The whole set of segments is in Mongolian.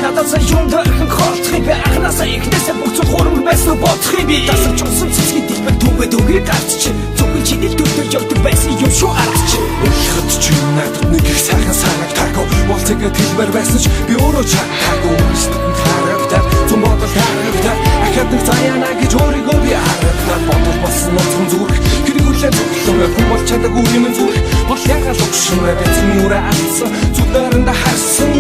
Надад сайн дөрхөн холцхий бэ анханасаа ихнээсээ бүх зүйл хурам байсан бодхий би дасах чусан цэцгийн дэлбэр түгээд үгүй гарч чи зүгэл чиний төдөө явдаг байсан юм шүү арч чи хат чи надад нэг их сайхан санагдаагүй болцоогоо хэлмээр байсан ч би өөрөө чадаагүй өөрсдөд харагдаад зүм бодол харагдаад ахад нэг заяана гэж өөрийгөө би харагдаад бодол болсон нутгийн зүрх хэрэг үлээ зөвлөмөр хүн бол чадаагүй юм зүрх бол ягаад өгшин вэ эцэн нүрэ алдсан зүдэрэнда харсан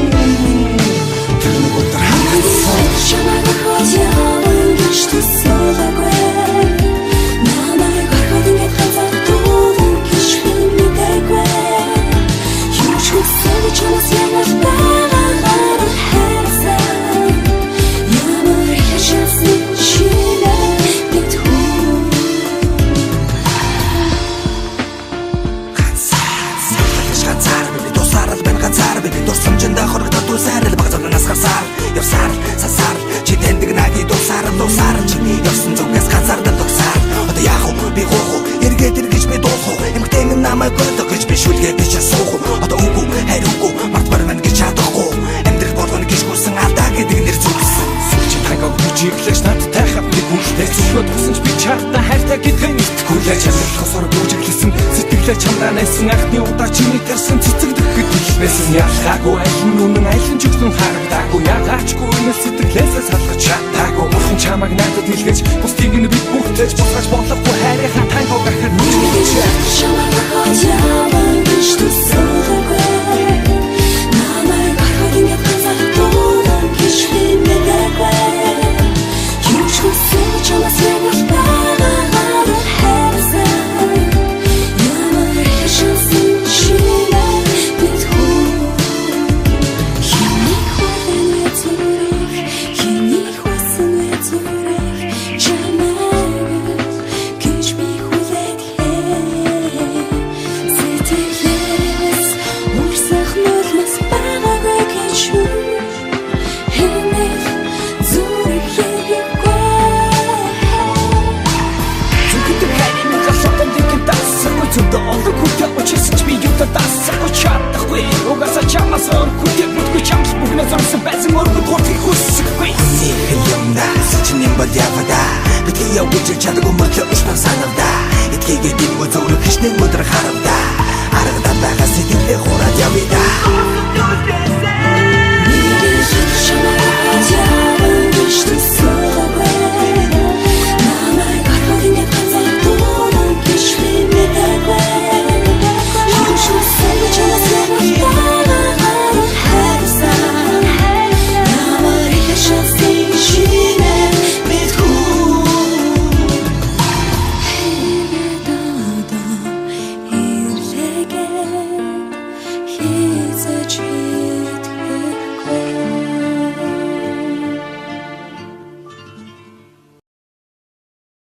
Жиглэж надтай хавтыг үлдээ зүгөө тусан ч би чартаа хайртай гэдгийг итгэхгүй чамд хосоор бүжиглсэн сэтгэлээ чамдаа найсан анхны удаа чиний тэрсэн цэцэгдэх гэдэг байсан ялгаагүй аль нь үнэн аль нь ч өгсөн харагдаагүй ягаачгүй энэ сэтгэлээсээ салгаж чадаагүй бурхан чамайг надад илгээж бусдыг нь бид бүгдээж босгож болохгүй хайрынхаа таньгаа гахаар нүжиж чамайг хожааван гэж төсөөлөхгүй намайг хахад ингэ хазахдуулан гэж би мэдээгүй чадаагүй мөртлөө ушнаа санагдаа эдгээр дэм гоо зөвлөх хичнээн өдөр харамдаа арга